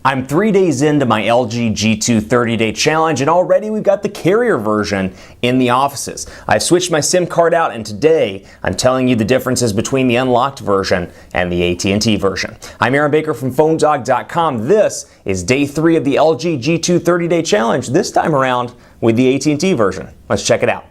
I'm 3 days into my LG G2 30-day challenge, and already we've got the carrier version in the offices. I've switched my SIM card out, and today I'm telling you the differences between the unlocked version and the AT&T version. I'm Aaron Baker from PhoneDog.com. This is day 3 of the LG G2 30-day challenge, this time around with the AT&T version. Let's check it out.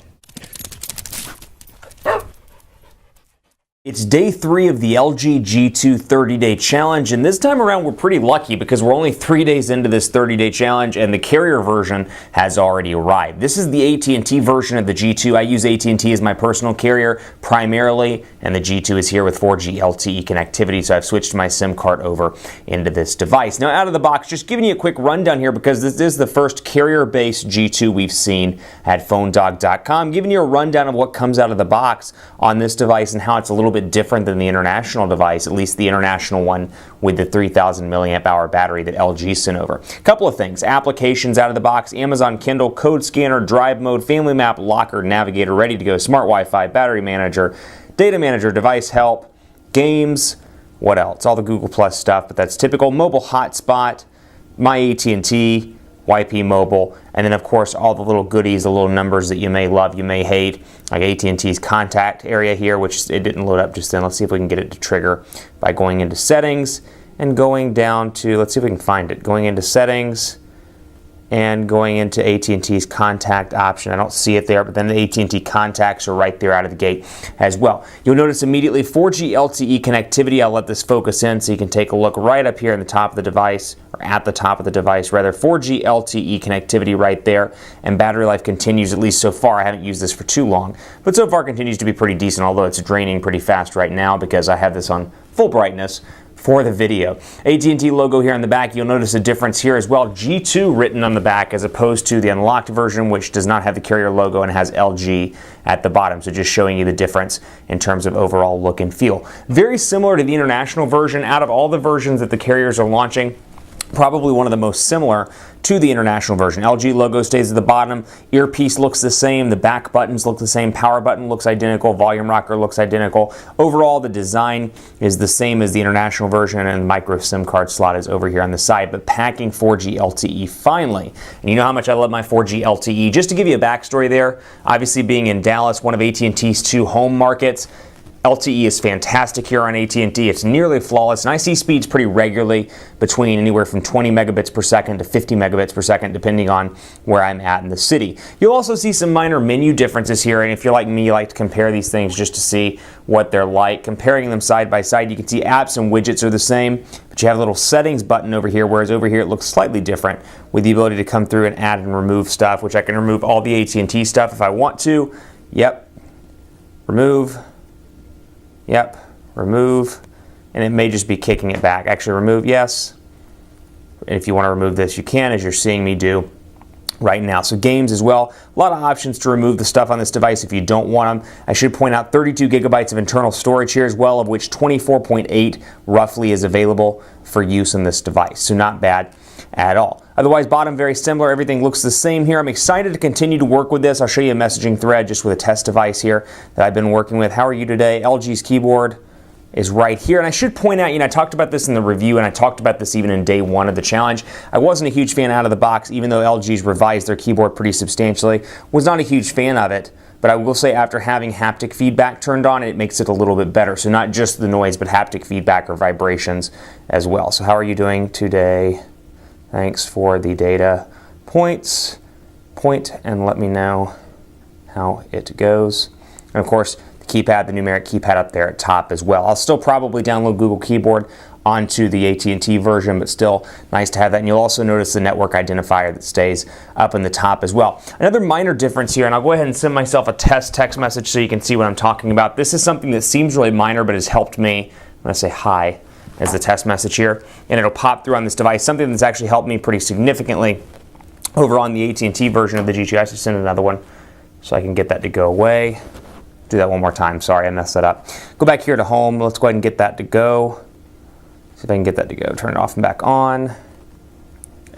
It's day 3 of the LG G2 30-day challenge, and this time around we're pretty lucky because we're only 3 days into this 30-day challenge and the carrier version has already arrived. This is the AT&T version of the G2. I use AT&T as my personal carrier primarily, and the G2 is here with 4G LTE connectivity, so I've switched my SIM card over into this device. Now, out of the box, just giving you a quick rundown here because this is the first carrier-based G2 we've seen at PhoneDog.com, giving you a rundown of what comes out of the box on this device and how it's a little bit different than the international device, at least the international one with the 3,000 milliamp hour battery that LG sent over. A couple of things: applications out of the box, Amazon Kindle, code scanner, drive mode, family map, locker, navigator, ready to go, smart Wi-Fi, battery manager, data manager, device help, games, what else? All the Google Plus stuff, but that's typical. Mobile hotspot, my AT&T, YP Mobile, and then of course all the little goodies, the little numbers that you may love, you may hate, like AT&T's contact area here, which it didn't load up just then. Let's see if we can get it to trigger by going into settings and going down to, let's see if we can find it, going into settings and going into AT&T's contact option. I don't see it there, but then the AT&T contacts are right there out of the gate as well. You'll notice immediately 4G LTE connectivity. I'll let this focus in so you can take a look right up here in the top of the device, or at the top of the device rather. 4G LTE connectivity right there, and battery life continues, at least so far. I haven't used this for too long, but so far continues to be pretty decent, although it's draining pretty fast right now because I have this on full brightness for the video. AT&T logo here on the back. You'll notice a difference here as well. G2 written on the back as opposed to the unlocked version, which does not have the carrier logo and has LG at the bottom. So just showing you the difference in terms of overall look and feel. Very similar to the international version. Out of all the versions that the carriers are launching, probably one of the most similar to the international version. LG logo stays at the bottom, earpiece looks the same, the back buttons look the same, power button looks identical, volume rocker looks identical. Overall, the design is the same as the international version, and the micro SIM card slot is over here on the side, but packing 4G LTE finally. And you know how much I love my 4G LTE. Just to give you a backstory there, obviously being in Dallas, one of AT&T's 2 home markets, LTE is fantastic here on AT&T. It's nearly flawless, and I see speeds pretty regularly between anywhere from 20 megabits per second to 50 megabits per second, depending on where I'm at in the city. You'll also see some minor menu differences here, and if you're like me, you like to compare these things just to see what they're like. Comparing them side by side, you can see apps and widgets are the same, but you have a little settings button over here, whereas over here it looks slightly different with the ability to come through and add and remove stuff, which I can remove all the AT&T stuff if I want to. Yep, remove. Yep, remove, and it may just be kicking it back. Actually, remove, yes. And if you want to remove this, you can, as you're seeing me do right now. So games as well. A lot of options to remove the stuff on this device if you don't want them. I should point out 32 gigabytes of internal storage here as well, of which 24.8 roughly is available for use in this device. So not bad at all. Otherwise, bottom very similar. Everything looks the same here. I'm excited to continue to work with this. I'll show you a messaging thread just with a test device here that I've been working with. How are you today? LG's keyboard is right here. And I should point out, I talked about this in the review, and I talked about this even in day 1 of the challenge. I wasn't a huge fan out of the box, even though LG's revised their keyboard pretty substantially. Was not a huge fan of it. But I will say, after having haptic feedback turned on, it makes it a little bit better. So not just the noise, but haptic feedback or vibrations as well. So how are you doing today? Thanks for the data points. Point and let me know how it goes. And of course, the keypad, the numeric keypad up there at top as well. I'll still probably download Google Keyboard onto the AT&T version, but still nice to have that. And you'll also notice the network identifier that stays up in the top as well. Another minor difference here, and I'll go ahead and send myself a test text message so you can see what I'm talking about. This is something that seems really minor, but has helped me when I say hi as the test message here, and it'll pop through on this device. Something that's actually helped me pretty significantly over on the AT&T version of the G2. I should send another one so I can get that to go away. Do that one more time. Sorry, I messed that up. Go back here to home. Let's go ahead and get that to go. See if I can get that to go. Turn it off and back on.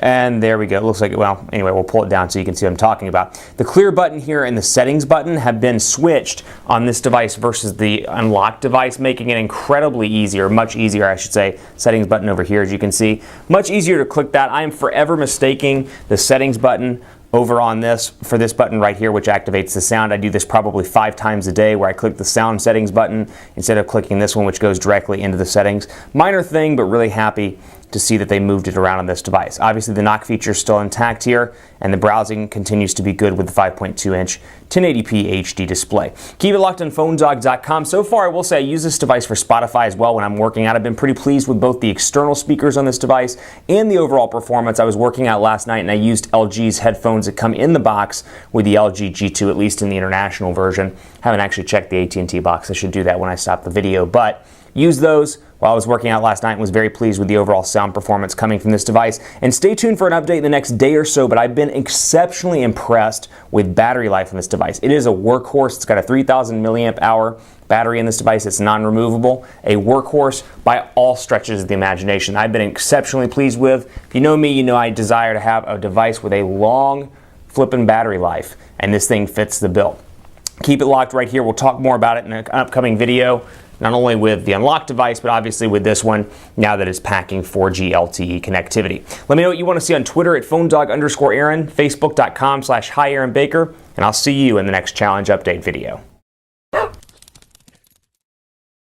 And there we go. It looks like, well, anyway, we'll pull it down so you can see what I'm talking about. The clear button here and the settings button have been switched on this device versus the unlocked device, making it incredibly easier, much easier, I should say. Settings button over here, as you can see. Much easier to click that. I am forever mistaking the settings button over on this for this button right here, which activates the sound. I do this probably 5 times a day, where I click the sound settings button instead of clicking this one, which goes directly into the settings. Minor thing, but really happy to see that they moved it around on this device. Obviously, the knock feature is still intact here, and the browsing continues to be good with the 5.2-inch 1080p HD display. Keep it locked on PhoneDog.com. So far, I will say I use this device for Spotify as well when I'm working out. I've been pretty pleased with both the external speakers on this device and the overall performance. I was working out last night, and I used LG's headphones that come in the box with the LG G2, at least in the international version. Haven't actually checked the AT&T box. I should do that when I stop the video, but use those while I was working out last night and was very pleased with the overall sound performance coming from this device. And stay tuned for an update the next day or so, but I've been exceptionally impressed with battery life on this device. It is a workhorse. It's got a 3,000 milliamp hour battery in this device. It's non-removable. A workhorse by all stretches of the imagination. I've been exceptionally pleased with. If you know me, you know I desire to have a device with a long flipping battery life, and this thing fits the bill. Keep it locked right here. We'll talk more about it in an upcoming video, not only with the unlocked device, but obviously with this one, now that it's packing 4G LTE connectivity. Let me know what you want to see on Twitter at PhoneDog_Aaron, Facebook.com/HiAaronBaker, and I'll see you in the next challenge update video.